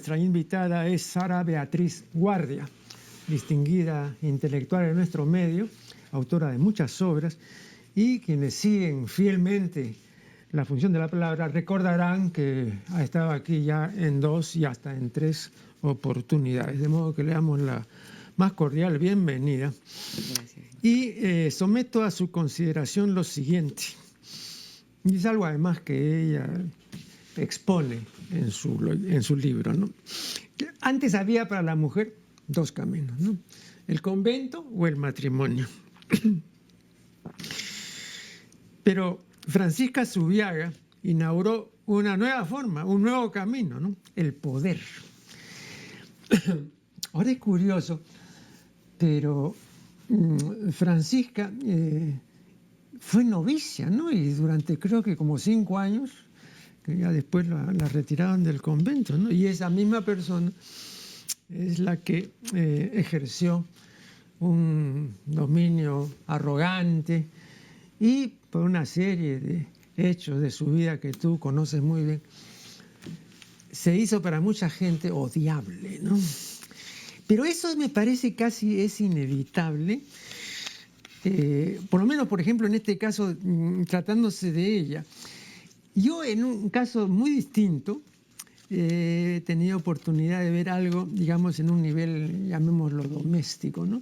nuestra invitada es Sara Beatriz Guardia, distinguida intelectual en nuestro medio, autora de muchas obras, y quienes siguen fielmente la función de la palabra recordarán que ha estado aquí ya en 2 y hasta en 3 oportunidades. De modo que le damos la más cordial bienvenida. Gracias. Y someto a su consideración lo siguiente. Y es algo además que ella expone en su libro, ¿no? Antes había para la mujer 2 caminos, ¿no? El convento o el matrimonio. Pero Francisca Zubiaga inauguró una nueva forma, un nuevo camino, ¿no? El poder. Ahora es curioso, pero Francisca fue novicia, ¿no? Y durante creo que como 5 años, que ya después la retiraron del convento, ¿no? Y esa misma persona es la que ejerció un dominio arrogante y por una serie de hechos de su vida que tú conoces muy bien, se hizo para mucha gente odiable, ¿no? Pero eso me parece casi es inevitable, por lo menos, por ejemplo, en este caso, tratándose de ella. Yo en un caso muy distinto he tenido oportunidad de ver algo, digamos, en un nivel, llamémoslo doméstico, ¿no?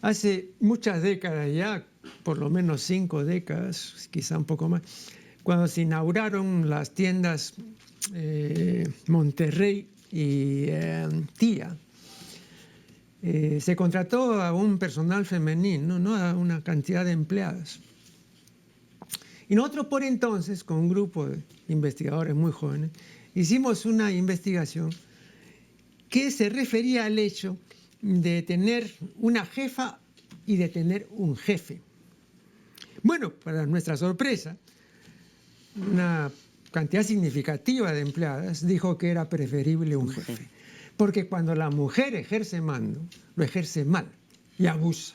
Hace muchas décadas ya, por lo menos 5 décadas, quizá un poco más, cuando se inauguraron las tiendas Monterrey y Tía, se contrató a un personal femenino, ¿no? A una cantidad de empleadas. Y nosotros por entonces, con un grupo de investigadores muy jóvenes, hicimos una investigación que se refería al hecho de tener una jefa y de tener un jefe. Bueno, para nuestra sorpresa, una cantidad significativa de empleadas dijo que era preferible un jefe. Porque cuando la mujer ejerce mando, lo ejerce mal y abusa.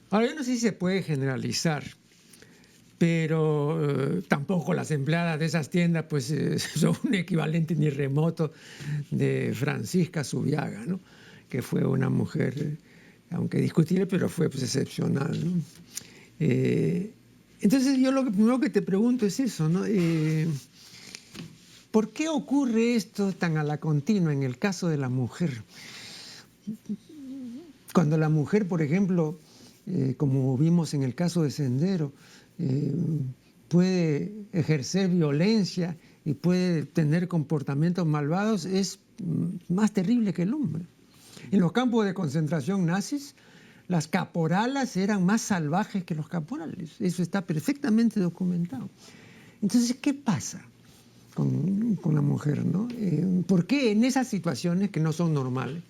Ahora, yo no sé si se puede generalizar, pero tampoco las empleadas de esas tiendas pues son un equivalente ni remoto de Francisca Zubiaga, ¿no? Que fue una mujer, aunque discutible, pero fue pues, excepcional, ¿no? Entonces yo lo primero que te pregunto es eso, ¿no? ¿Por qué ocurre esto tan a la continua en el caso de la mujer? Cuando la mujer, por ejemplo, como vimos en el caso de Sendero, puede ejercer violencia y puede tener comportamientos malvados, es más terrible que el hombre. En los campos de concentración nazis, las caporalas eran más salvajes que los caporales. Eso está perfectamente documentado. Entonces, ¿qué pasa con la mujer, ¿no? ¿Por qué en esas situaciones que no son normales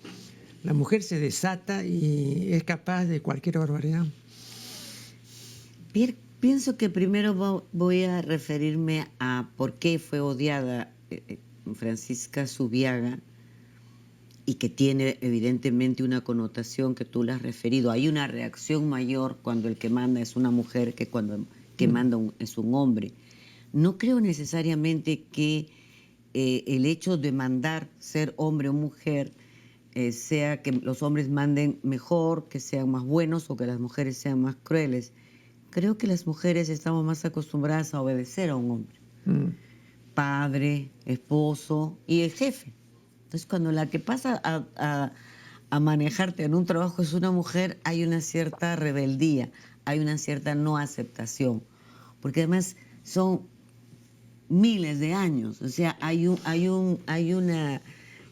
la mujer se desata y es capaz de cualquier barbaridad? Pienso que primero voy a referirme a por qué fue odiada Francisca Zubiaga, y que tiene evidentemente una connotación que tú le has referido. Hay una reacción mayor cuando el que manda es una mujer que cuando el que manda es un hombre. No creo necesariamente que el hecho de mandar, ser hombre o mujer, sea que los hombres manden mejor, que sean más buenos o que las mujeres sean más crueles. Creo que las mujeres estamos más acostumbradas a obedecer a un hombre. Padre, esposo y el jefe. Entonces, cuando la que pasa a manejarte en un trabajo es una mujer, hay una cierta rebeldía, hay una cierta no aceptación. Porque además son miles de años. O sea, hay una...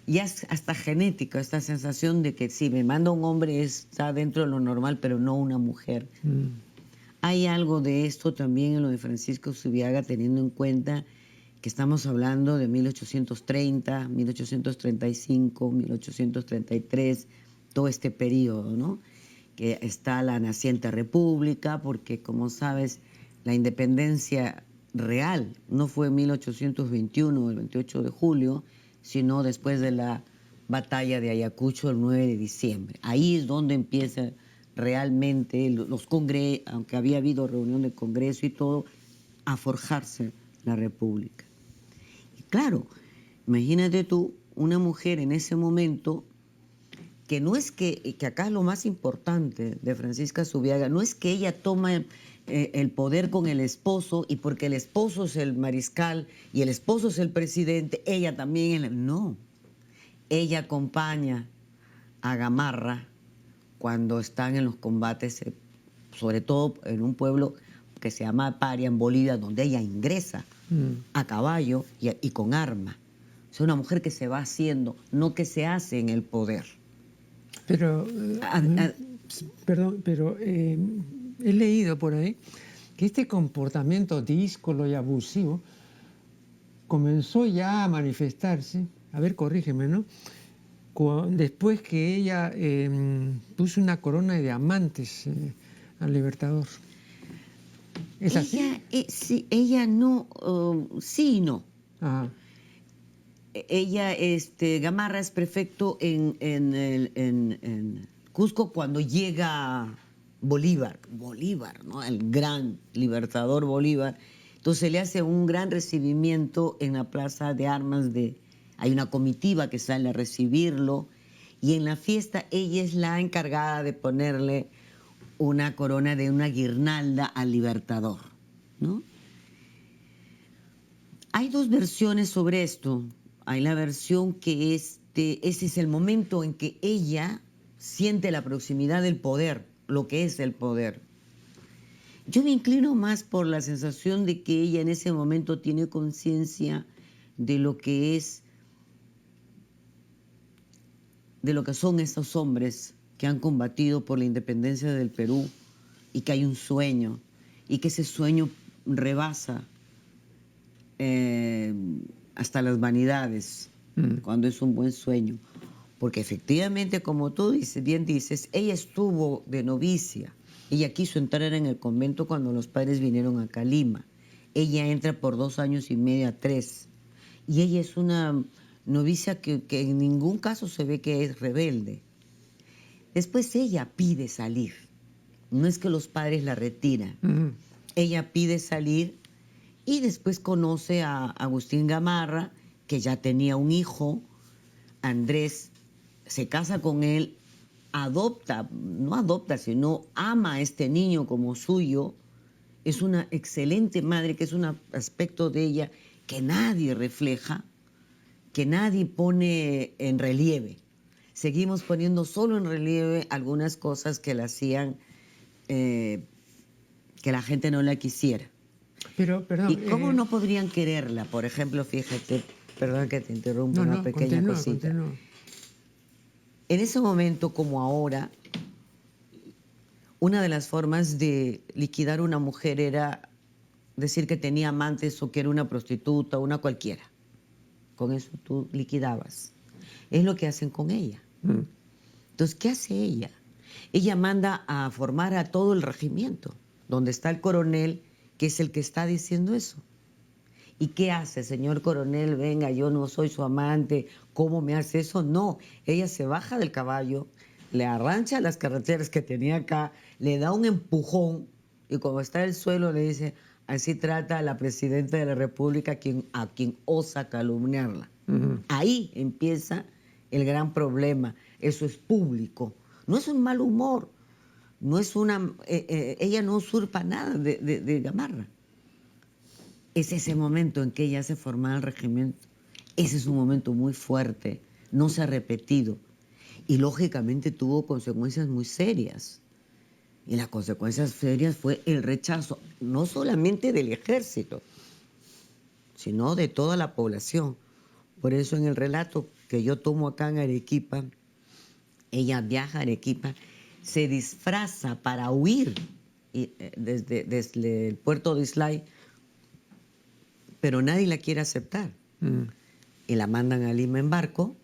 Ya es hasta genética esta sensación de que sí, me manda un hombre, está dentro de lo normal, pero no una mujer. Hay algo de esto también en lo de Francisco Zubiaga, teniendo en cuenta que estamos hablando de 1830, 1835, 1833, todo este periodo, ¿no? Que está la naciente república, porque como sabes, la independencia real no fue en 1821, el 28 de julio, sino después de la batalla de Ayacucho el 9 de diciembre. Ahí es donde empieza realmente los congresos, aunque había habido reunión de congreso y todo, a forjarse la república. Y claro, Imagínate tú, una mujer en ese momento, que no es que acá es lo más importante de Francisca Subiaga, no es que ella toma el poder con el esposo y porque el esposo es el mariscal y el esposo es el presidente, ella también es no. Ella acompaña a Gamarra cuando están en los combates, sobre todo en un pueblo que se llama Paria, en Bolivia, donde ella ingresa a caballo y con arma. Es una mujer que se va haciendo, no que se hace en el poder. Pero, perdón, pero he leído por ahí que este comportamiento díscolo y abusivo comenzó ya a manifestarse, a ver, corrígeme, ¿no? Después que ella puso una corona de diamantes al Libertador. ¿Es así? Sí, ella no, sí y no. Ajá. Ella, Gamarra es prefecto en Cusco cuando llega Bolívar, ¿no? El gran libertador Bolívar. Entonces le hace un gran recibimiento en la plaza de armas hay una comitiva que sale a recibirlo y en la fiesta ella es la encargada de ponerle una corona de una guirnalda al libertador, ¿no? Hay dos versiones sobre esto. Hay la versión que ese es el momento en que ella siente la proximidad del poder, lo que es el poder. Yo me inclino más por la sensación de que ella en ese momento tiene conciencia de lo que es, de lo que son estos hombres que han combatido por la independencia del Perú y que hay un sueño y que ese sueño rebasa hasta las vanidades, cuando es un buen sueño. Porque efectivamente, como tú bien dices, ella estuvo de novicia. Ella quiso entrar en el convento cuando los padres vinieron acá a Lima. Ella entra por 2 años y medio, 3. Y ella es una novicia que en ningún caso se ve que es rebelde. Después ella pide salir. No es que los padres la retiran. Ella pide salir y después conoce a Agustín Gamarra, que ya tenía un hijo. Andrés se casa con él, no adopta, sino ama a este niño como suyo. Es una excelente madre, que es un aspecto de ella que nadie refleja, que nadie pone en relieve. Seguimos poniendo solo en relieve algunas cosas que la hacían que la gente no la quisiera. Pero, perdón, ¿Y cómo no podrían quererla? Por ejemplo, fíjate, perdón que te interrumpa, una pequeña cosita. Continúa. En ese momento, como ahora, una de las formas de liquidar a una mujer era decir que tenía amantes o que era una prostituta, una cualquiera. Con eso tú liquidabas. Es lo que hacen con ella. Entonces, ¿qué hace ella? Ella manda a formar a todo el regimiento, donde está el coronel, que es el que está diciendo eso. ¿Y qué hace, señor coronel? Venga, yo no soy su amante, ¿cómo me hace eso? No, ella se baja del caballo, le arrancha las carreteras que tenía acá, le da un empujón y como está en el suelo le dice, así trata a la presidenta de la República a quien osa calumniarla. Ahí empieza el gran problema, eso es público, no es un mal humor, no es ella no usurpa nada de Gamarra. Es ese momento en que ella hace formar el regimiento. Ese es un momento muy fuerte, no se ha repetido. Y lógicamente tuvo consecuencias muy serias. Y las consecuencias serias fue el rechazo, no solamente del ejército, sino de toda la población. Por eso en el relato que yo tomo acá en Arequipa, ella viaja a Arequipa, se disfraza para huir desde el puerto de Islay, pero nadie la quiere aceptar. Y la mandan a Lima en barco,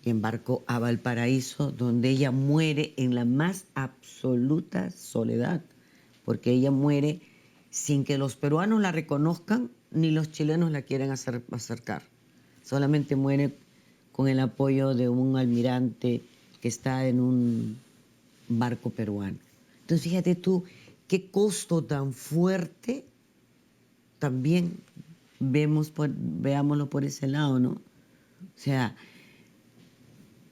y en barco a Valparaíso, donde ella muere en la más absoluta soledad, porque ella muere sin que los peruanos la reconozcan, ni los chilenos la quieran acercar. Solamente muere con el apoyo de un almirante que está en un barco peruano. Entonces, fíjate tú, qué costo tan fuerte también veámoslo por ese lado, ¿no? O sea,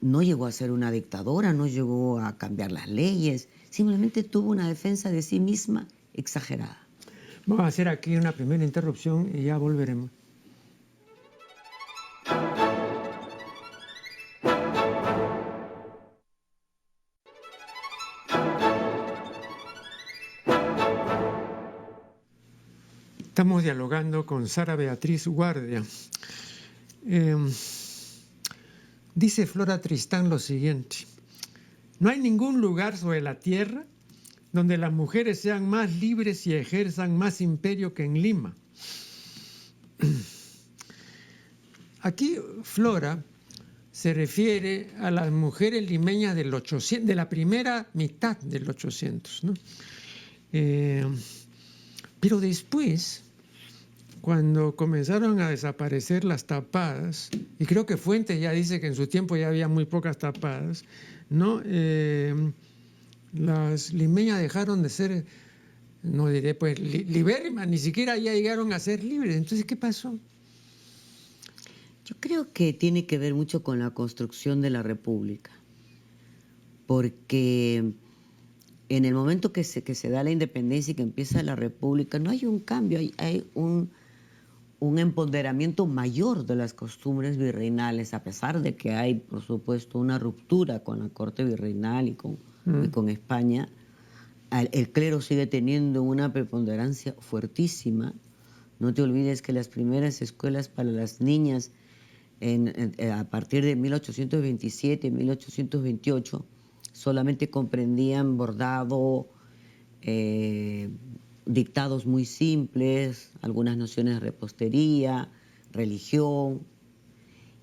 no llegó a ser una dictadora, no llegó a cambiar las leyes, simplemente tuvo una defensa de sí misma exagerada. Vamos a hacer aquí una primera interrupción y ya volveremos. Estamos dialogando con Sara Beatriz Guardia. Dice Flora Tristán lo siguiente: no hay ningún lugar sobre la tierra donde las mujeres sean más libres y ejerzan más imperio que en Lima. Aquí Flora se refiere a las mujeres limeñas del 800, de la primera mitad del 800, ¿no? Pero después, cuando comenzaron a desaparecer las tapadas, y creo que Fuentes ya dice que en su tiempo ya había muy pocas tapadas, ¿no? Las limeñas dejaron de ser, no diré pues libérrimas, ni siquiera ya llegaron a ser libres. Entonces, ¿qué pasó? Yo creo que tiene que ver mucho con la construcción de la República, porque en el momento que se da la independencia y que empieza la República, no hay un cambio, hay un empoderamiento mayor de las costumbres virreinales, a pesar de que hay, por supuesto, una ruptura con la corte virreinal y con España. El clero sigue teniendo una preponderancia fuertísima. No te olvides que las primeras escuelas para las niñas a partir de 1827, 1828, solamente comprendían bordado, dictados muy simples, algunas nociones de repostería, religión,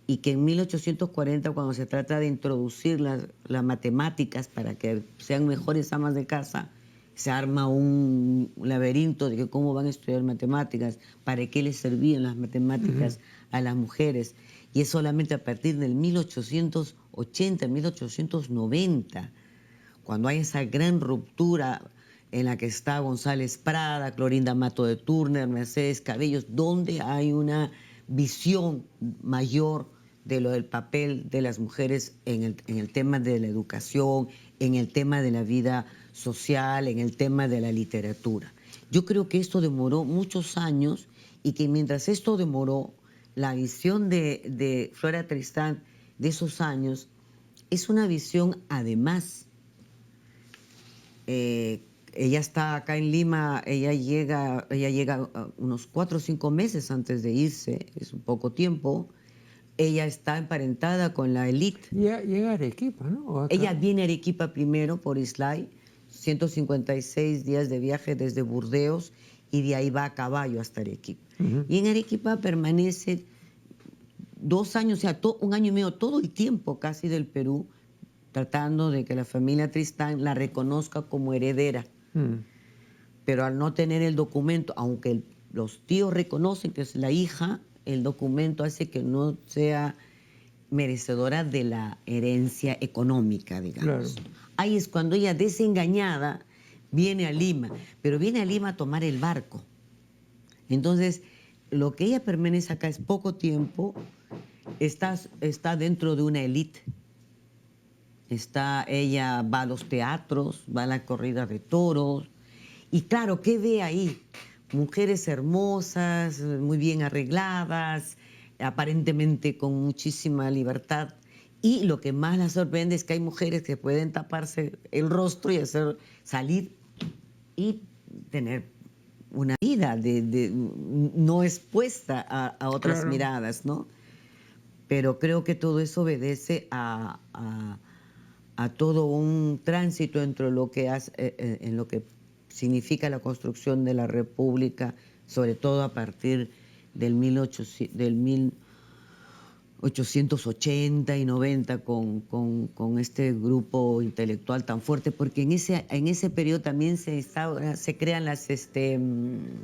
y que en 1840, cuando se trata de introducir las matemáticas para que sean mejores amas de casa, se arma un laberinto de que cómo van a estudiar matemáticas, para qué les servían las matemáticas a las mujeres. Y es solamente a partir del 1880, 1890, cuando hay esa gran ruptura en la que está González Prada, Clorinda Mato de Turner, Mercedes Cabellos, donde hay una visión mayor de lo del papel de las mujeres en el tema de la educación, en el tema de la vida social, en el tema de la literatura. Yo creo que esto demoró muchos años y que mientras esto demoró, la visión de Flora Tristán de esos años es una visión, además, ella está acá en Lima, ella llega unos 4 o 5 meses antes de irse, es un poco tiempo. Ella está emparentada con la élite. Llega a Arequipa, ¿no? Ella viene a Arequipa primero por Islay, 156 días de viaje desde Burdeos, y de ahí va a caballo hasta Arequipa. Y en Arequipa permanece 2 años, o sea, 1 año y medio, todo el tiempo casi del Perú, tratando de que la familia Tristán la reconozca como heredera. Pero al no tener el documento, aunque los tíos reconocen que es la hija, el documento hace que no sea merecedora de la herencia económica, digamos. Claro. Ahí es cuando ella, desengañada, viene a Lima, pero viene a Lima a tomar el barco. Entonces, lo que ella permanece acá es poco tiempo, está dentro de una élite. Ella va a los teatros, va a la corrida de toros, y claro, ¿qué ve ahí? Mujeres hermosas, muy bien arregladas, aparentemente con muchísima libertad. Y lo que más la sorprende es que hay mujeres que pueden taparse el rostro y salir y tener una vida no expuesta a otras miradas, ¿no? Pero creo que todo eso obedece a todo un tránsito entre lo que en lo que significa la construcción de la República, sobre todo a partir del 1880 y 90 con este grupo intelectual tan fuerte, porque en ese periodo también se crean las,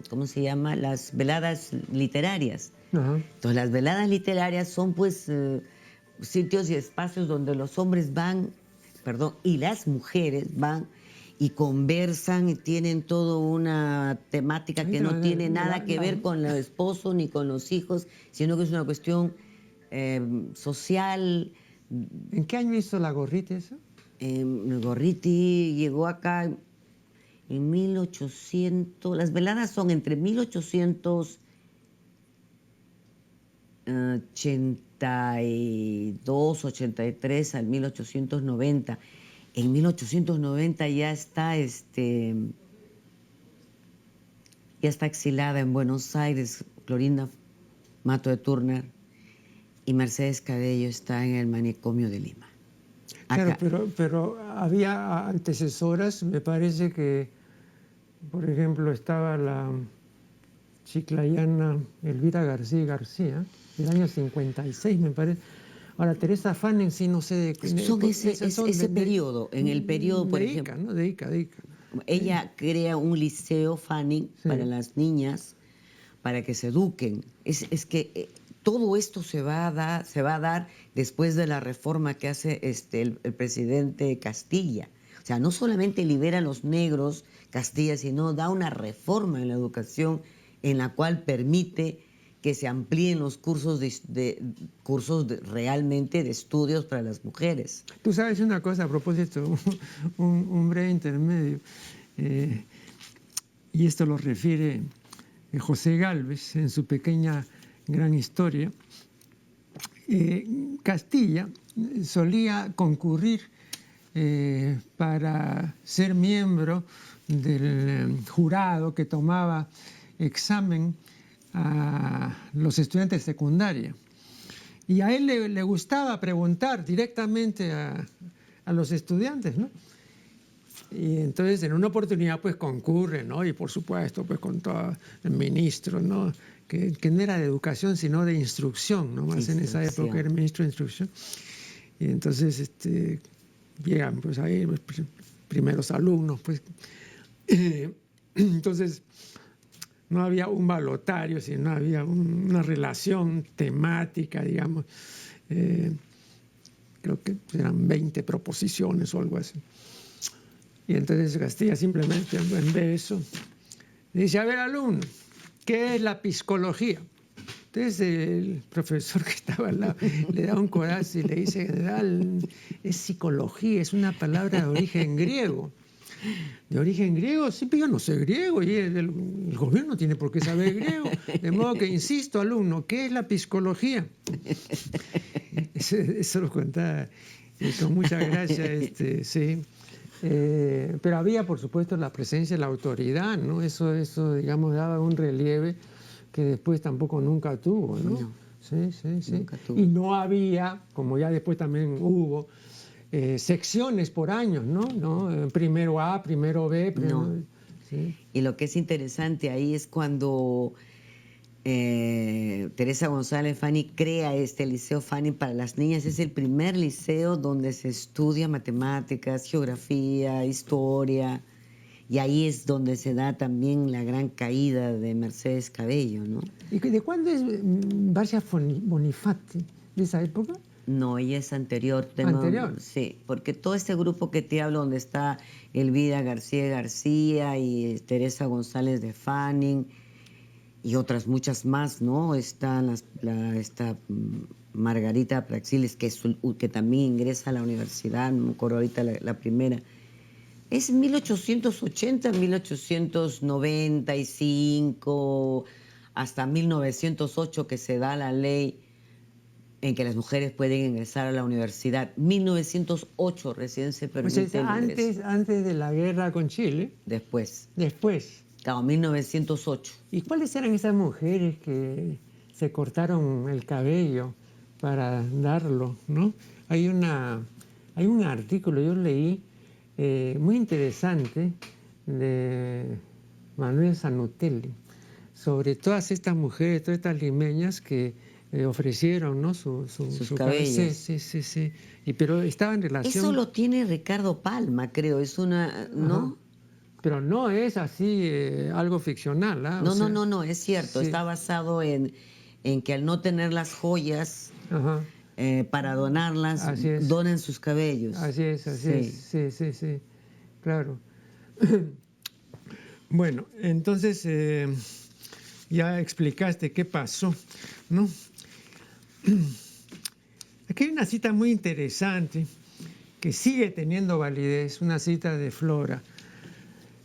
¿cómo se llama? Las veladas literarias. Entonces las veladas literarias son pues sitios y espacios donde los hombres van, y las mujeres van y conversan y tienen toda una temática que no tiene nada que ver con el esposo ni con los hijos, sino que es una cuestión social. ¿En qué año hizo la Gorriti eso? Gorriti llegó acá en 1800, las veladas son entre 1882, 83 al 1890. En 1890 ya está, ya está exilada en Buenos Aires Clorinda Mato de Turner, y Mercedes Cabello está en el manicomio de Lima. Claro, pero había antecesoras, me parece que, por ejemplo, estaba la chiclayana Elvira García, del año 56, me parece. Ahora, Teresa Fanning, sí, no sé de qué. Son ese periodo, en el periodo, por ejemplo. ¿No? De Ica. Ella crea un liceo Fanning para las niñas, para que se eduquen. Es que todo esto se va a dar después de la reforma que hace el presidente Castilla. O sea, no solamente libera a los negros Castilla, sino da una reforma en la educación en la cual permite que se amplíen los cursos realmente de estudios para las mujeres. Tú sabes una cosa a propósito, un breve intermedio, y esto lo refiere José Gálvez en su pequeña gran historia. Castilla solía concurrir para ser miembro del jurado que tomaba examen a los estudiantes de secundaria. Y a él le gustaba preguntar directamente a los estudiantes, ¿no? Y entonces en una oportunidad pues concurre, ¿no? Y por supuesto pues con todo el ministro, ¿no? Que no era de educación sino de instrucción, ¿no? Más en esa época era ministro de instrucción. Y entonces llegan pues ahí los primeros alumnos, pues. Entonces no había un balotario, sino había una relación temática, digamos. Creo que eran 20 proposiciones o algo así. Y entonces Castilla simplemente en vez de eso dice: a ver, alumno, ¿qué es la psicología? Entonces el profesor que estaba al lado le da un codazo y le dice: general, es psicología, es una palabra de origen griego. ¿De origen griego? Sí, pero yo no sé griego y el gobierno no tiene por qué saber griego. De modo que insisto, alumno, ¿qué es la psicología? Eso lo contaba con mucha gracia, sí. Pero había, por supuesto, la presencia de la autoridad, ¿no? Eso, digamos, daba un relieve que después tampoco nunca tuvo, ¿no? No, sí. nunca tuvo. Y no había, como ya después también hubo, secciones por años, ¿no? Primero A, primero B, primero... No. ¿sí? Y lo que es interesante ahí es cuando Teresa González Fanning crea este liceo Fanning para las niñas. Es el primer liceo donde se estudia matemáticas, geografía, historia, y ahí es donde se da también la gran caída de Mercedes Cabello, ¿no? ¿Y de cuándo es Barcia Bonifati? ¿De esa época? No, ella es anterior. ¿Anterior? Sí, porque todo este grupo que te hablo, donde está Elvira García y Teresa González de Fanning y otras muchas más, ¿no? Está esta Margarita Praxiles, que también ingresa a la universidad, no me acuerdo ahorita la primera. Es 1880, 1895, hasta 1908 que se da la ley en que las mujeres pueden ingresar a la universidad. 1908 recién se permite el ingreso. Antes de la guerra con Chile. Después. Claro, 1908. ¿Y cuáles eran esas mujeres que se cortaron el cabello para darlo, ¿no? Hay un artículo, yo leí, muy interesante, de Manuel Zanutelli, sobre todas estas mujeres, todas estas limeñas que ofrecieron, ¿no? Sus cabellos. Sí. Pero estaba en relación... Eso lo tiene Ricardo Palma, creo. Es una... ¿no? Ajá. Pero no es así algo ficcional. ¿Ah? No, es cierto. Sí. Está basado en que al no tener las joyas para donarlas, donen sus cabellos. Así es. Sí. Claro. Bueno, entonces ya explicaste qué pasó, ¿no? Aquí hay una cita muy interesante que sigue teniendo validez, una cita de Flora.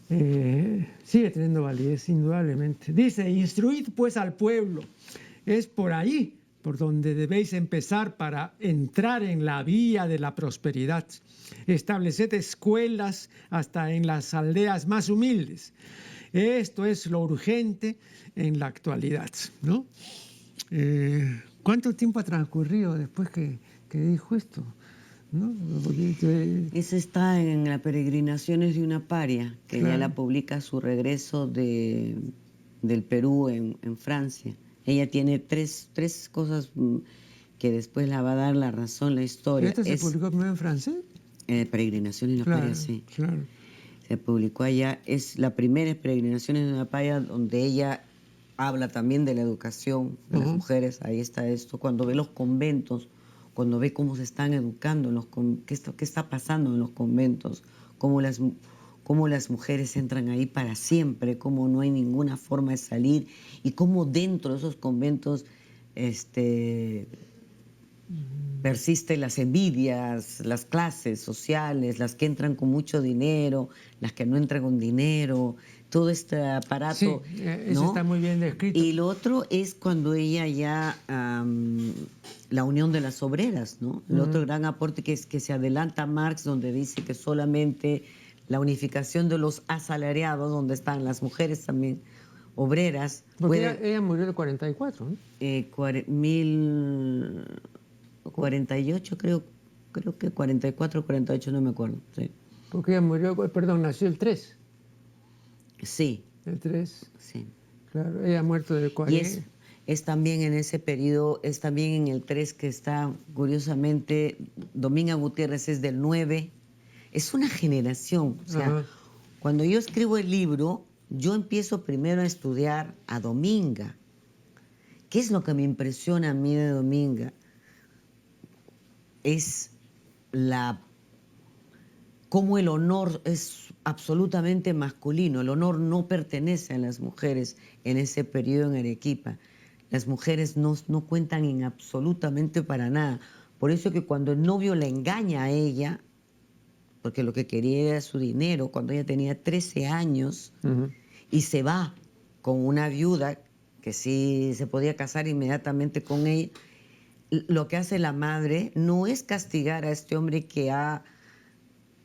Sigue teniendo validez, indudablemente. Dice, instruid pues al pueblo. Es por ahí por donde debéis empezar para entrar en la vía de la prosperidad. Estableced escuelas hasta en las aldeas más humildes. Esto es lo urgente en la actualidad, ¿no? ¿Cuánto tiempo ha transcurrido después que dijo esto? ¿No? Esa está en las peregrinaciones de una paria, que Claro. ella la publica a su regreso del Perú en Francia. Ella tiene tres cosas que después la va a dar la razón, la historia. ¿Esto se publicó primero en francés? Peregrinaciones de una Claro, paria, sí. claro. Se publicó allá. Es la primera Peregrinaciones de una paria donde ella habla también de la educación de las mujeres. Ahí está esto. Cuando ve los conventos, cuando ve cómo se están educando, qué está pasando en los conventos, cómo las mujeres entran ahí para siempre, cómo no hay ninguna forma de salir y cómo dentro de esos conventos persisten las envidias, las clases sociales, las que entran con mucho dinero, las que no entran con dinero, todo este aparato. Sí, eso está muy bien descrito. Y lo otro es cuando ella ya, la unión de las obreras, ¿no? El otro gran aporte que se adelanta a Marx, donde dice que solamente la unificación de los asalariados, donde están las mujeres también obreras. Porque ella murió en el 44, ¿no? 48, creo que 44, 48, no me acuerdo. Sí. Porque ella murió, perdón, nació el 3. Sí. El 3. Sí. Claro, ella ha muerto del 40. Y es también en ese periodo, es también en el 3 que está, curiosamente, Dominga Gutiérrez es del 9. Es una generación. O sea, cuando yo escribo el libro, yo empiezo primero a estudiar a Dominga. ¿Qué es lo que me impresiona a mí de Dominga? Es cómo el honor es absolutamente masculino. El honor no pertenece a las mujeres en ese periodo en Arequipa. Las mujeres no cuentan en absolutamente para nada. Por eso que cuando el novio la engaña a ella, porque lo que quería era su dinero, cuando ella tenía 13 años, y se va con una viuda que sí se podía casar inmediatamente con ella, lo que hace la madre no es castigar a este hombre que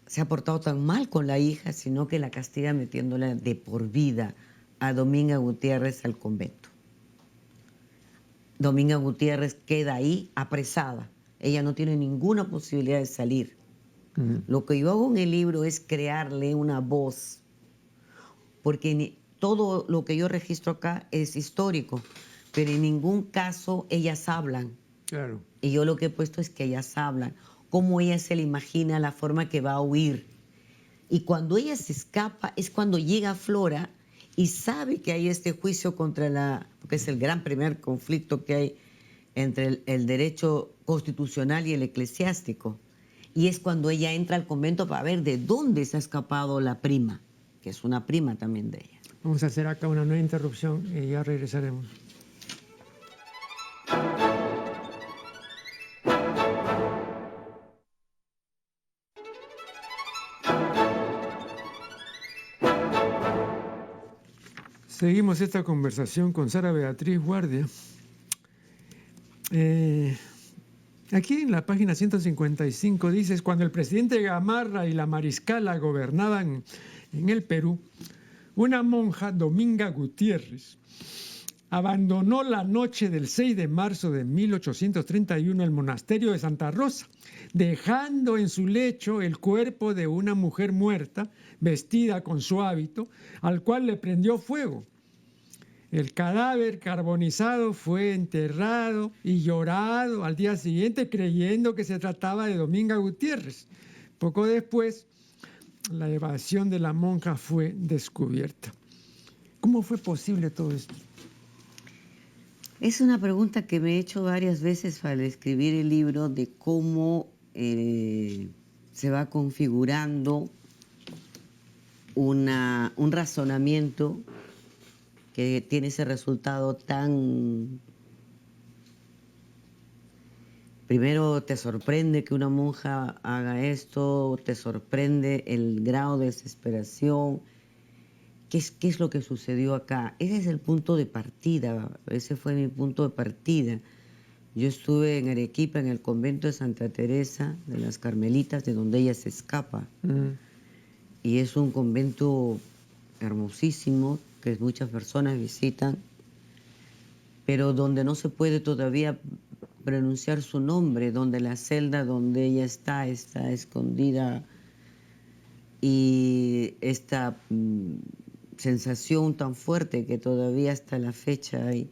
se ha portado tan mal con la hija, sino que la castiga metiéndola de por vida a Dominga Gutiérrez al convento. Dominga Gutiérrez queda ahí apresada. Ella no tiene ninguna posibilidad de salir. Lo que yo hago en el libro es crearle una voz, porque todo lo que yo registro acá es histórico, pero en ningún caso ellas hablan. Claro. Y yo lo que he puesto es que ellas hablan, cómo ella se le imagina la forma que va a huir. Y cuando ella se escapa es cuando llega Flora y sabe que hay este juicio porque es el gran primer conflicto que hay entre el derecho constitucional y el eclesiástico. Y es cuando ella entra al convento para ver de dónde se ha escapado la prima, que es una prima también de ella. Vamos a hacer acá una nueva interrupción y ya regresaremos. Seguimos esta conversación con Sara Beatriz Guardia. Aquí en la página 155 dices, cuando el presidente Gamarra y la mariscala gobernaban en el Perú, una monja, Dominga Gutiérrez, abandonó la noche del 6 de marzo de 1831 el monasterio de Santa Rosa, dejando en su lecho el cuerpo de una mujer muerta, vestida con su hábito, al cual le prendió fuego. El cadáver carbonizado fue enterrado y llorado al día siguiente, creyendo que se trataba de Dominga Gutiérrez. Poco después, la evasión de la monja fue descubierta. ¿Cómo fue posible todo esto? Es una pregunta que me he hecho varias veces al escribir el libro de cómo se va configurando un razonamiento que tiene ese resultado tan primero te sorprende que una monja haga esto, te sorprende el grado de desesperación. ¿Qué es lo que sucedió acá? Ese es el punto de partida, ese fue mi punto de partida. Yo estuve en Arequipa, en el convento de Santa Teresa de las Carmelitas, de donde ella se escapa. Y es un convento hermosísimo, que muchas personas visitan, pero donde no se puede todavía pronunciar su nombre, donde la celda donde ella está escondida, y esta sensación tan fuerte que todavía hasta la fecha hay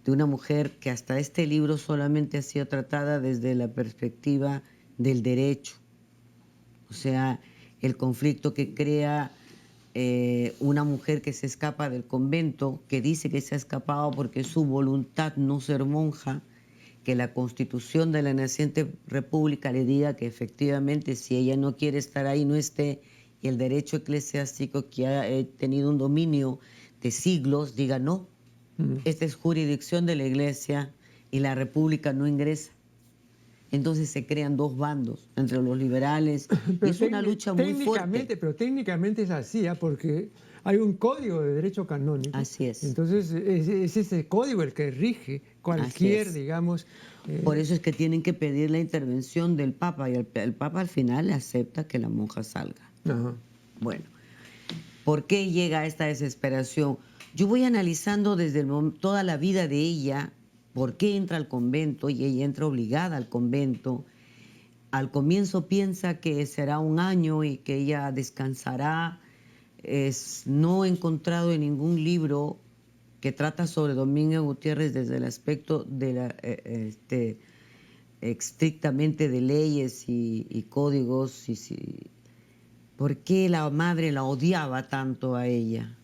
de una mujer que hasta este libro solamente ha sido tratada desde la perspectiva del derecho, o sea, el conflicto que crea una mujer que se escapa del convento, que dice que se ha escapado porque es su voluntad no ser monja, que la Constitución de la naciente república le diga que efectivamente si ella no quiere estar ahí, no esté, y el derecho eclesiástico, que ha tenido un dominio de siglos, diga no, esta es jurisdicción de la Iglesia y la república no ingresa. Entonces se crean dos bandos entre los liberales, y es una lucha muy fuerte. Pero técnicamente es así, porque hay un código de derecho canónico. Así es. Entonces es ese código el que rige cualquier, digamos... Por eso es que tienen que pedir la intervención del Papa, y el Papa al final le acepta que la monja salga. Ajá. Bueno, ¿por qué llega a esta desesperación? Yo voy analizando desde toda la vida de ella, por qué entra al convento, y ella entra obligada al convento. Al comienzo piensa que será un año y que ella descansará. No he encontrado en ningún libro que trata sobre Dominga Gutiérrez desde el aspecto de estrictamente de leyes y códigos. ¿Por qué la madre la odiaba tanto a ella?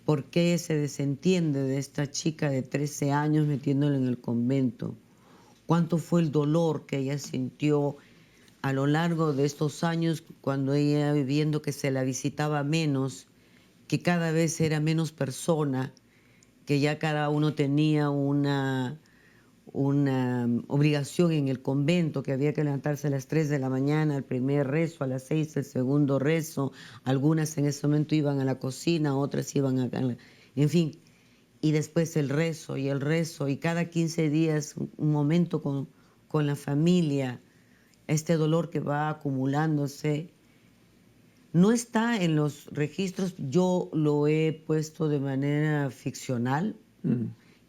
¿Por qué se desentiende de esta chica de 13 años metiéndola en el convento? ¿Cuánto fue el dolor que ella sintió a lo largo de estos años, cuando ella, viendo que se la visitaba menos, que cada vez era menos persona, que ya cada uno tenía una obligación en el convento, que había que levantarse a las 3 de la mañana, el primer rezo, a las 6 el segundo rezo, algunas en ese momento iban a la cocina, otras iban en fin, y después el rezo, y cada 15 días un momento con la familia, este dolor que va acumulándose. No está en los registros, yo lo he puesto de manera ficcional,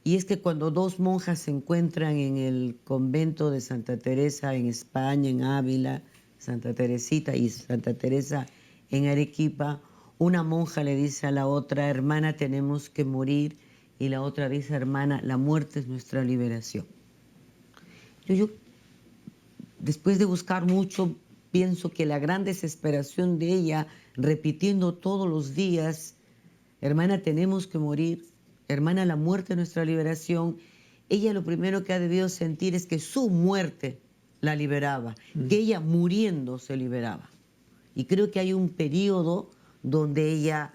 y es que cuando dos monjas se encuentran en el convento de Santa Teresa en España, en Ávila, Santa Teresita y Santa Teresa en Arequipa, una monja le dice a la otra: hermana, tenemos que morir, y la otra dice: hermana, la muerte es nuestra liberación. Yo después de buscar mucho, pienso que la gran desesperación de ella, repitiendo todos los días: hermana, tenemos que morir, hermana, la muerte es nuestra liberación, ella lo primero que ha debido sentir es que su muerte la liberaba, que ella muriendo se liberaba. Y creo que hay un periodo donde ella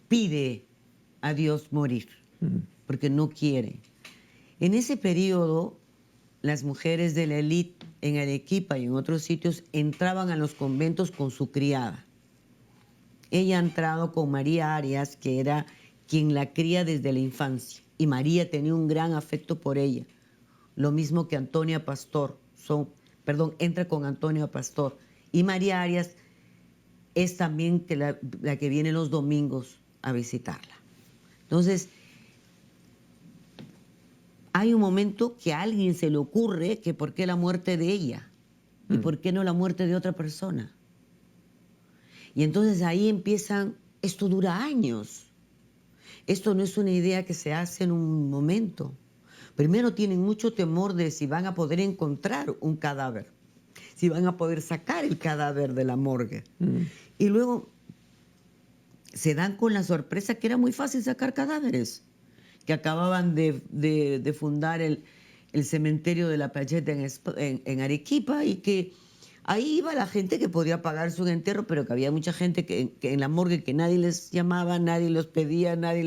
pide a Dios morir, porque no quiere. En ese periodo, las mujeres de la élite en Arequipa y en otros sitios entraban a los conventos con su criada. Ella ha entrado con María Arias, que era quien la cría desde la infancia, y María tenía un gran afecto por ella. Lo mismo que Antonia Pastor, entra con Antonia Pastor. Y María Arias es también la que viene los domingos a visitarla. Entonces, hay un momento que a alguien se le ocurre que por qué la muerte de ella y por qué no la muerte de otra persona. Y entonces ahí empiezan, esto dura años. Esto no es una idea que se hace en un momento. Primero tienen mucho temor de si van a poder encontrar un cadáver, si van a poder sacar el cadáver de la morgue. Y luego se dan con la sorpresa que era muy fácil sacar cadáveres, que acababan de fundar el cementerio de la Playeta en Arequipa, y que ahí iba la gente que podía pagarse un entierro, pero que había mucha gente que en la morgue que nadie les llamaba, nadie los pedía, nadie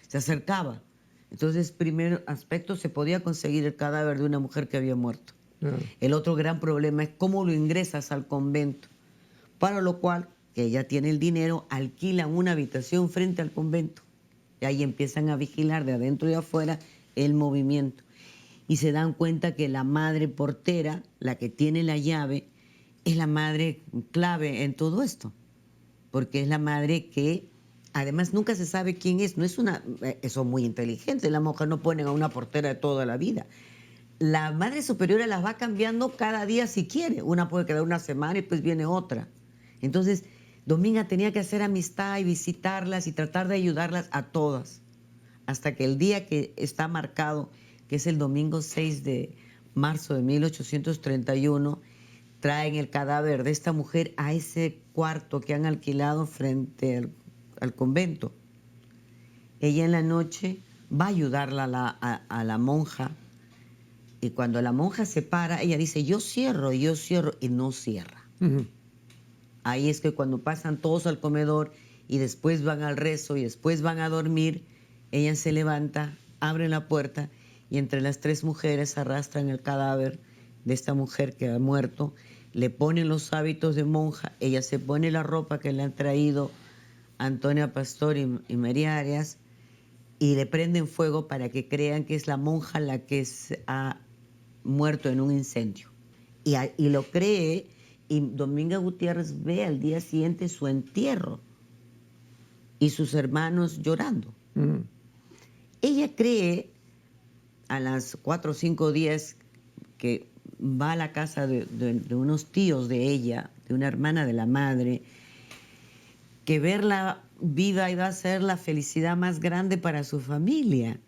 se acercaba. Entonces, primer aspecto, se podía conseguir el cadáver de una mujer que había muerto. El otro gran problema es cómo lo ingresas al convento, para lo cual, que ella tiene el dinero, alquilan una habitación frente al convento. Y ahí empiezan a vigilar de adentro y afuera el movimiento. Y se dan cuenta que la madre portera, la que tiene la llave, es la madre clave en todo esto. Porque es la madre que, además, nunca se sabe quién es. No es una... Son muy inteligentes. Las mujeres no ponen a una portera de toda la vida. La madre superiora las va cambiando cada día si quiere. Una puede quedar una semana y pues viene otra. Entonces, Dominga tenía que hacer amistad y visitarlas y tratar de ayudarlas a todas. Hasta que el día que está marcado, que es el domingo 6 de marzo de 1831, traen el cadáver de esta mujer a ese cuarto que han alquilado frente al convento. Ella en la noche va a ayudarla a la monja. Y cuando la monja se para, ella dice, yo cierro, y no cierra. Ahí es que cuando pasan todos al comedor y después van al rezo y después van a dormir, ella se levanta, abre la puerta y entre las tres mujeres arrastran el cadáver de esta mujer que ha muerto, le ponen los hábitos de monja, ella se pone la ropa que le han traído Antonia Pastor y María Arias y le prenden fuego para que crean que es la monja la que ha muerto en un incendio. Y lo cree, y Dominga Gutiérrez ve al día siguiente su entierro y sus hermanos llorando. Ella cree a las 4 o 5 días que va a la casa de unos tíos de ella, de una hermana de la madre, que verla viva iba a ser la felicidad más grande para su familia,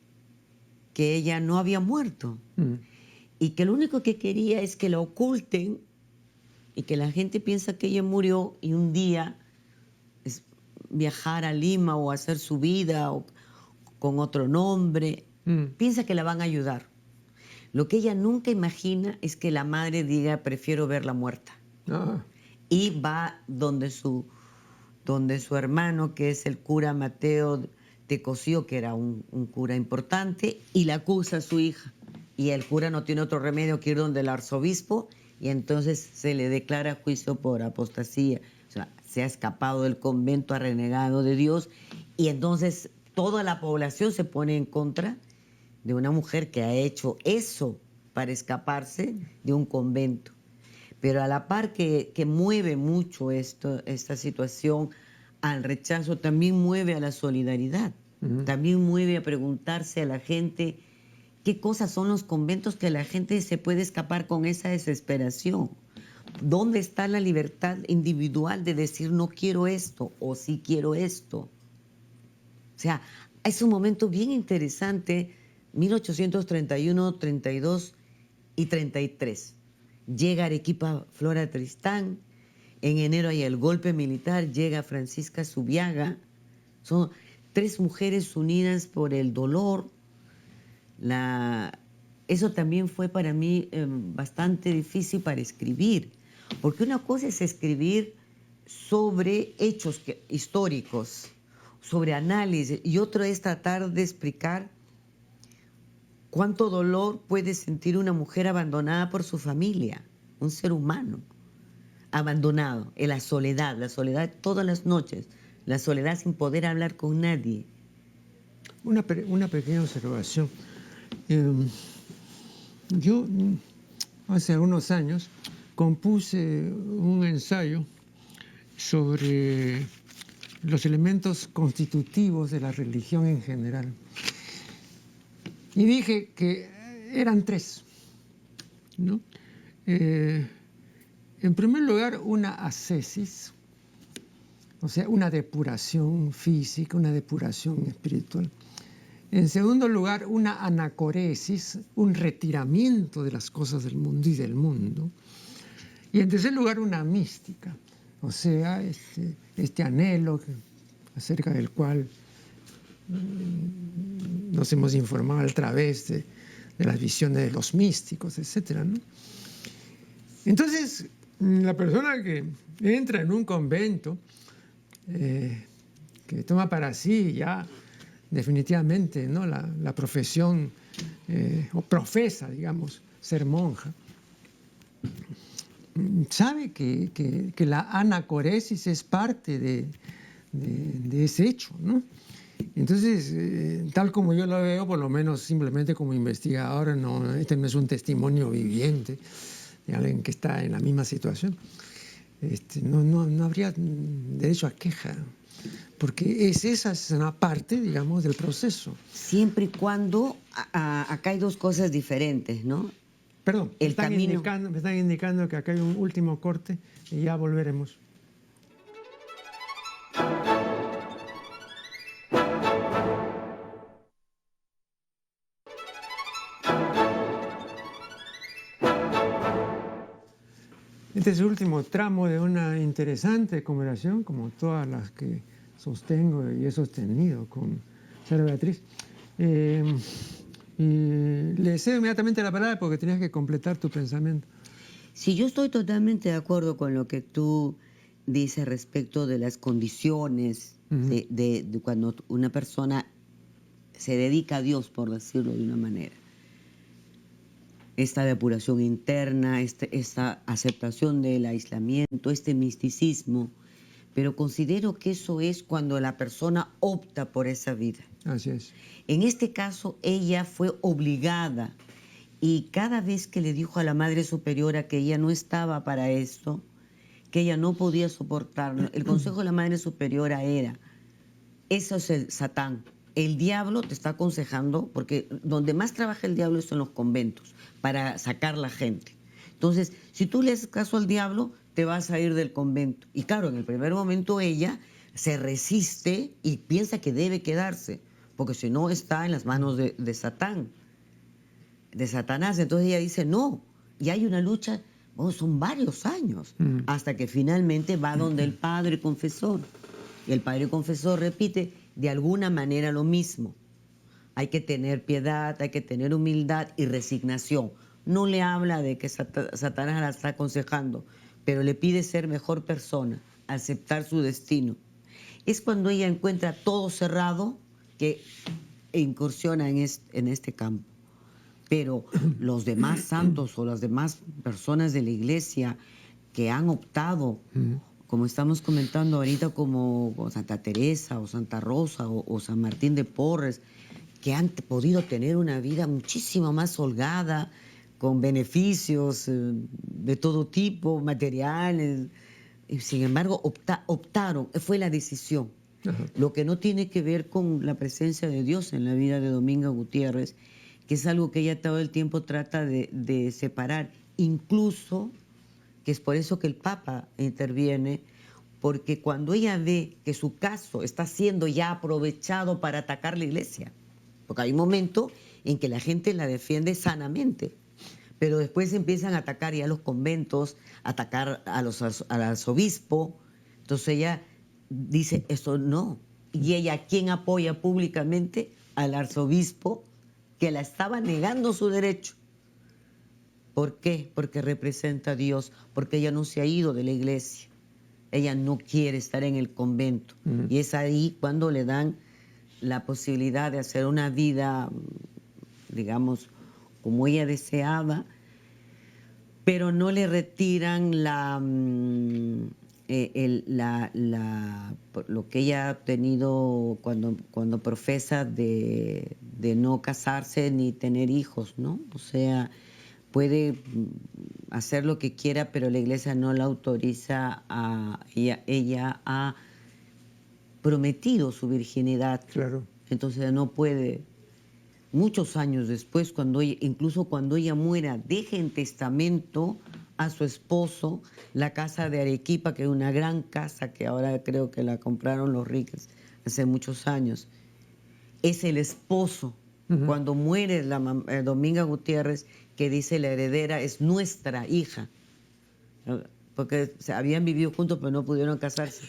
que ella no había muerto. Y que lo único que quería es que la oculten y que la gente piensa que ella murió y un día viajar a Lima o hacer su vida o con otro nombre. Piensa que la van a ayudar. Lo que ella nunca imagina es que la madre diga, prefiero verla muerta. Y va donde su hermano, que es el cura Mateo de Cosío, que era un cura importante, y la acusa a su hija. Y el cura no tiene otro remedio que ir donde el arzobispo, y entonces se le declara juicio por apostasía. O sea, se ha escapado del convento, ha renegado de Dios, y entonces toda la población se pone en contra de una mujer que ha hecho eso para escaparse de un convento. Pero a la par que mueve mucho esta situación al rechazo, también mueve a la solidaridad, también mueve a preguntarse a la gente qué cosas son los conventos que la gente se puede escapar con esa desesperación. ¿Dónde está la libertad individual de decir no quiero esto o sí quiero esto? O sea, es un momento bien interesante, 1831, 32 y 33. Llega Arequipa Flora Tristán, en enero hay el golpe militar, llega Francisca Zubiaga, son 3 mujeres unidas por el dolor. Eso también fue para mí bastante difícil para escribir, porque una cosa es escribir sobre hechos históricos, sobre análisis, y otra es tratar de explicar cuánto dolor puede sentir una mujer abandonada por su familia, un ser humano abandonado, en la soledad todas las noches, la soledad sin poder hablar con nadie. Una pequeña observación. Yo hace unos años compuse un ensayo sobre los elementos constitutivos de la religión en general. Y dije que eran 3, ¿no? En primer lugar, una ascesis, o sea, una depuración física, una depuración espiritual. En segundo lugar, una anacoresis, un retiramiento de las cosas del mundo y del mundo. Y en tercer lugar, una mística, o sea, este anhelo acerca del cual nos hemos informado a través de las visiones de los místicos, etc., ¿no? Entonces, la persona que entra en un convento, que toma para sí ya definitivamente, ¿no? La profesión, o profesa, digamos, ser monja, sabe que la anacoresis es parte de ese hecho, ¿no? Entonces, tal como yo lo veo, por lo menos simplemente como investigador, no, este no es un testimonio viviente de alguien que está en la misma situación. No habría derecho a queja, porque esa es una parte, digamos, del proceso. Siempre y cuando acá hay dos cosas diferentes, ¿no? Perdón, me El camino. están indicando que acá hay un último corte y ya volveremos. Este es el último tramo de una interesante conversación, como todas las que sostengo y he sostenido con Sara Beatriz. Y le cedo inmediatamente la palabra porque tenías que completar tu pensamiento. Sí, yo estoy totalmente de acuerdo con lo que tú dices respecto de las condiciones de cuando una persona se dedica a Dios, por decirlo de una manera. Esta depuración interna, esta aceptación del aislamiento, este misticismo, pero considero que eso es cuando la persona opta por esa vida. Así es. En este caso, ella fue obligada y cada vez que le dijo a la Madre Superiora que ella no estaba para esto, que ella no podía soportarlo, el consejo de la Madre Superiora era: eso es el Satán. El diablo te está aconsejando, porque donde más trabaja el diablo es en los conventos, para sacar la gente. Entonces, si tú le haces caso al diablo, te vas a ir del convento. Y claro, en el primer momento ella se resiste y piensa que debe quedarse, porque si no está en las manos de Satán, de Satanás. Entonces ella dice no, y hay una lucha, son varios años, hasta que finalmente va donde el padre confesor. Y el padre confesor repite de alguna manera lo mismo. Hay que tener piedad, hay que tener humildad y resignación. No le habla de que Satanás la está aconsejando, pero le pide ser mejor persona, aceptar su destino. Es cuando ella encuentra todo cerrado que incursiona en este campo. Pero los demás santos o las demás personas de la iglesia que han optado, como estamos comentando ahorita, como Santa Teresa o Santa Rosa o San Martín de Porres, que han podido tener una vida muchísimo más holgada, con beneficios de todo tipo, materiales, y sin embargo optaron, fue la decisión. Ajá. Lo que no tiene que ver con la presencia de Dios en la vida de Dominga Gutiérrez, que es algo que ella todo el tiempo trata de separar, incluso, que es por eso que el Papa interviene, porque cuando ella ve que su caso está siendo ya aprovechado para atacar la iglesia, porque hay un momento en que la gente la defiende sanamente, pero después empiezan a atacar ya los conventos, atacar al arzobispo, entonces ella dice, eso no. Y ella, ¿quién apoya públicamente? Al arzobispo, que la estaba negando su derecho. ¿Por qué? Porque representa a Dios, porque ella no se ha ido de la iglesia, ella no quiere estar en el convento. Y es ahí cuando le dan la posibilidad de hacer una vida, digamos, como ella deseaba, pero no le retiran lo que ella ha obtenido cuando profesa de no casarse ni tener hijos, ¿no? O sea, puede hacer lo que quiera, pero la iglesia no la autoriza a ella ha prometido su virginidad. Claro. Entonces no puede. Muchos años después, incluso cuando ella muera, deja en testamento a su esposo la casa de Arequipa, que es una gran casa que ahora creo que la compraron los ricos hace muchos años. Es el esposo, cuando muere Dominga Gutiérrez, que dice la heredera es nuestra hija, porque habían vivido juntos pero no pudieron casarse.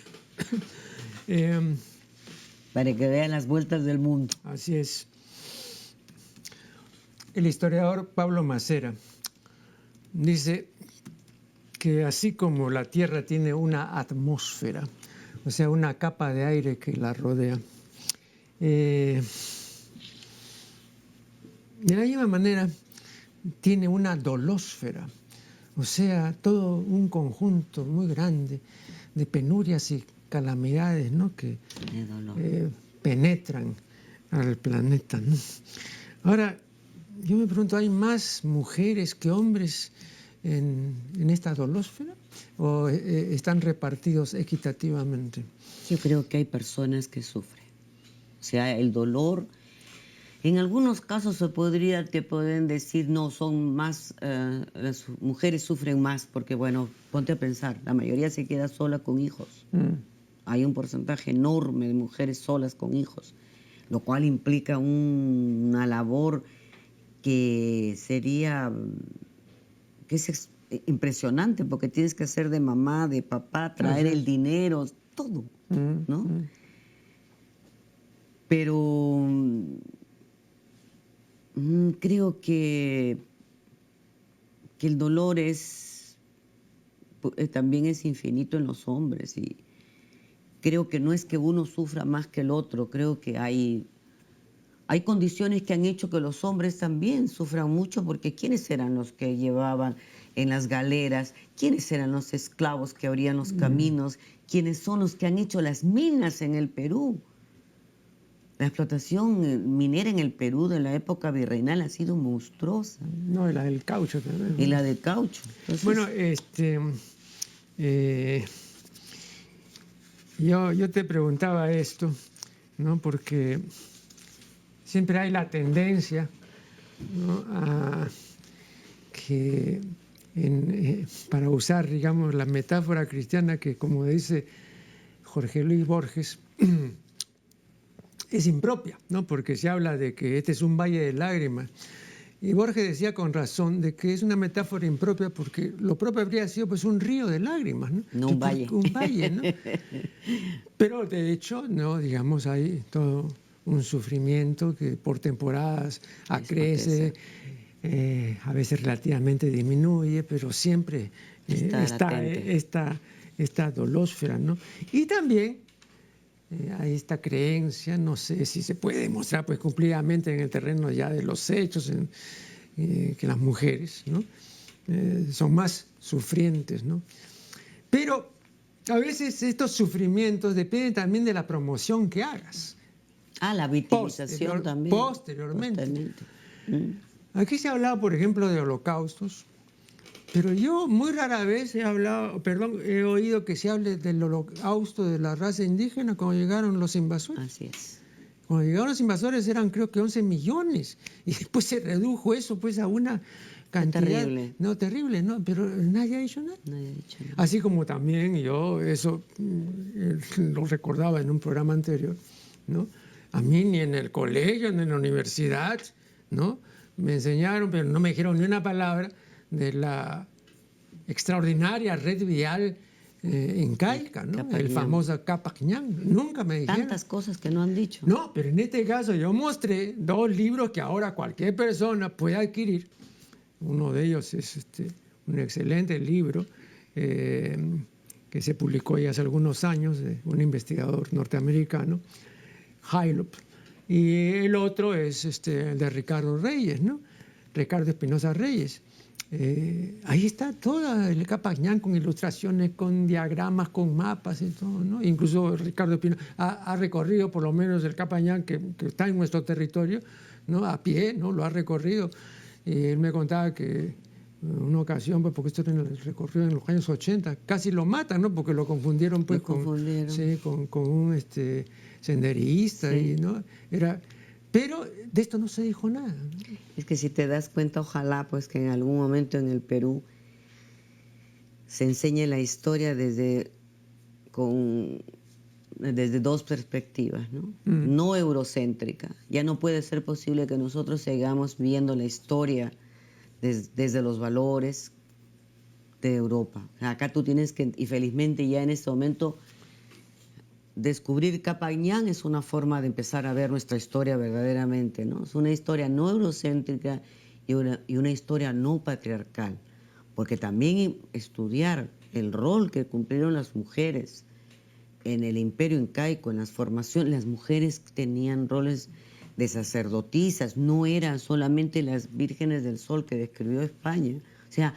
Para que vean las vueltas del mundo. Así es. El historiador Pablo Macera dice que así como la Tierra tiene una atmósfera, o sea, una capa de aire que la rodea, de la misma manera tiene una dolósfera, o sea, todo un conjunto muy grande de penurias y calamidades, ¿no?, que penetran al planeta, ¿no? Ahora, yo me pregunto, ¿hay más mujeres que hombres en esta dolósfera o están repartidos equitativamente? Yo creo que hay personas que sufren. O sea, el dolor, en algunos casos te pueden decir, no, son más, las mujeres sufren más, porque bueno, ponte a pensar, la mayoría se queda sola con hijos. Hay un porcentaje enorme de mujeres solas con hijos, lo cual implica una labor que sería, que es impresionante, porque tienes que hacer de mamá, de papá, traer el dinero, todo, ¿no? Pero creo que el dolor también es infinito en los hombres, y creo que no es que uno sufra más que el otro, creo que hay condiciones que han hecho que los hombres también sufran mucho, porque ¿quiénes eran los que llevaban en las galeras? ¿Quiénes eran los esclavos que abrían los caminos? ¿Quiénes son los que han hecho las minas en el Perú? La explotación minera en el Perú de la época virreinal ha sido monstruosa. No, y la del caucho también. Y la del caucho. Entonces, bueno, yo te preguntaba esto, ¿no?, porque siempre hay la tendencia, ¿no?, a que para usar, digamos, la metáfora cristiana que, como dice Jorge Luis Borges, es impropia, ¿no?, porque se habla de que este es un valle de lágrimas. Y Borges decía con razón de que es una metáfora impropia porque lo propio habría sido pues un río de lágrimas, ¿no? No un valle. Un valle, ¿no? Pero de hecho, no, digamos, hay todo un sufrimiento que por temporadas acrece, a veces relativamente disminuye, pero siempre está esta dolósfera, ¿no? Y también hay esta creencia, no sé si se puede demostrar pues cumplidamente en el terreno ya de los hechos, que las mujeres, ¿no?, son más sufrientes, ¿no? Pero a veces estos sufrimientos dependen también de la promoción que hagas. La victimización también. Posteriormente. Aquí se ha hablado, por ejemplo, de holocaustos, pero yo muy rara vez he oído que se hable del holocausto de la raza indígena cuando llegaron los invasores. Así es. Cuando llegaron los invasores eran creo que 11 millones y después se redujo eso pues a una cantidad... Terrible. No, terrible, ¿no? Pero nadie ha dicho nada. Nadie ha dicho nada. Así como también yo eso lo recordaba en un programa anterior, ¿no? A mí ni en el colegio ni en la universidad, ¿no?, me enseñaron, pero no me dijeron ni una palabra de la extraordinaria red vial incaica, ¿no?, el famoso Capañán. Nunca me dijeron. Tantas cosas que no han dicho. No, pero en este caso yo mostré 2 libros que ahora cualquier persona puede adquirir. Uno de ellos es un excelente libro que se publicó ya hace algunos años de un investigador norteamericano, Hylup. Y el otro es el de Ricardo Reyes, ¿no?, Ricardo Espinosa Reyes. Ahí está todo el Capañán con ilustraciones, con diagramas, con mapas y todo, ¿no? Incluso Ricardo Espinosa ha recorrido por lo menos el Capañán que está en nuestro territorio, ¿no?, a pie, ¿no?, lo ha recorrido. Y él me contaba que en una ocasión, pues, porque esto era el recorrido en los años 80, casi lo matan, ¿no?, porque lo confundieron pues con un senderista, sí. Y, ¿no? Pero de esto no se dijo nada. Es que si te das cuenta, ojalá pues que en algún momento en el Perú se enseñe la historia desde 2 perspectivas, ¿no? No eurocéntrica. Ya no puede ser posible que nosotros sigamos viendo la historia desde los valores de Europa. Acá tú tienes que, y felizmente ya en este momento, descubrir Capañán es una forma de empezar a ver nuestra historia verdaderamente, ¿no? Es una historia no eurocéntrica y una historia no patriarcal, porque también estudiar el rol que cumplieron las mujeres en el Imperio Incaico, en las formaciones, las mujeres tenían roles de sacerdotisas, no eran solamente las vírgenes del sol que describió España. O sea,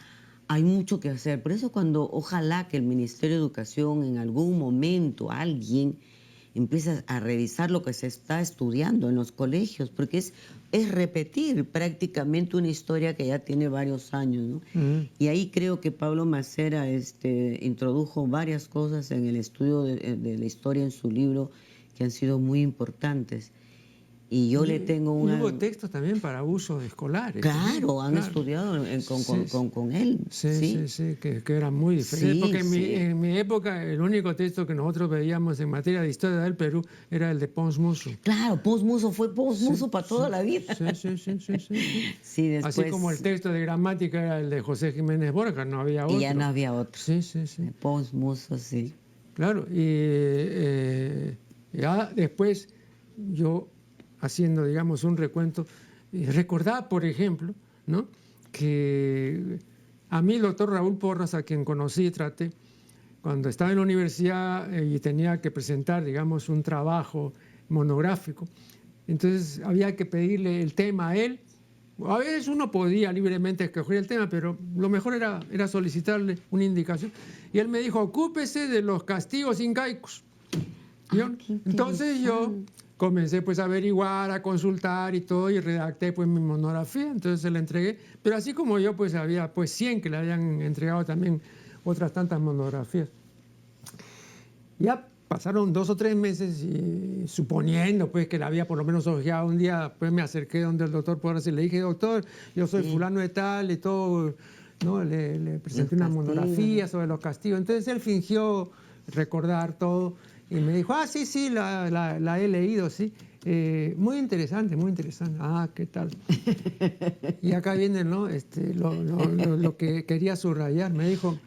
hay mucho que hacer. Por eso ojalá que el Ministerio de Educación en algún momento, alguien empieza a revisar lo que se está estudiando en los colegios, porque es repetir prácticamente una historia que ya tiene varios años, ¿no? Y ahí creo que Pablo Macera introdujo varias cosas en el estudio de la historia en su libro que han sido muy importantes. Y yo le tengo una... Y hubo textos también para usos escolares. Claro, han claro. estudiado con él. Sí, que eran muy diferentes. Sí, porque en mi época el único texto que nosotros veíamos en materia de historia del Perú era el de Pons Muso. Claro, Pons Muso fue Pons Muso para toda la vida. Sí, después... Así como el texto de gramática era el de José Jiménez Borja, no había otro. Y ya no había otro. Sí. Pons Muso, sí. Claro, y ya después yo, haciendo, digamos, un recuento, recordaba, por ejemplo, ¿no?, que a mí el doctor Raúl Porras, a quien conocí y traté, cuando estaba en la universidad y tenía que presentar, digamos, un trabajo monográfico, entonces había que pedirle el tema a él. A veces uno podía libremente escoger el tema, pero lo mejor era solicitarle una indicación. Y él me dijo, ocúpese de los castigos incaicos. Entonces yo comencé pues a averiguar, a consultar y todo, y redacté pues mi monografía, entonces se la entregué, pero así como yo pues había pues 100 que le habían entregado también otras tantas monografías. Ya pasaron 2 o 3 meses y suponiendo pues que la había por lo menos ojeado un día, pues me acerqué donde el doctor Porras y le dije, doctor, yo soy fulano de tal y todo, ¿no? Le presenté una monografía sobre los castigos, entonces él fingió recordar todo. Y me dijo, sí, la he leído, sí. Muy interesante, muy interesante. Ah, ¿qué tal? Y acá viene, ¿no?, lo que quería subrayar. Me dijo,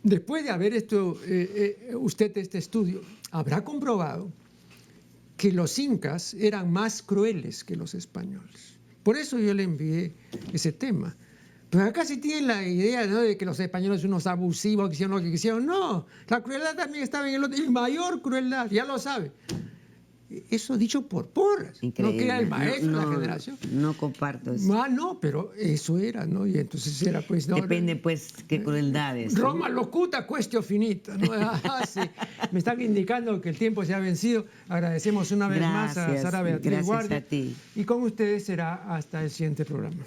después de haber usted este estudio, habrá comprobado que los incas eran más crueles que los españoles. Por eso yo le envié ese tema. Pues acá sí tienen la idea, ¿no?, de que los españoles son unos abusivos, que hicieron lo que quisieron. No, la crueldad también estaba en el otro, y mayor crueldad, ya lo sabe. Eso dicho por Porras, increíble. No que era el maestro de la generación. No comparto eso. No, pero eso era, ¿no? Y entonces era pues... No, depende pues qué crueldades. Roma locuta, cuestio finita, ¿no? Sí. Me están indicando que el tiempo se ha vencido. Agradecemos una vez más a Sara Beatriz Guardia. Gracias a ti. Y con ustedes será hasta el siguiente programa.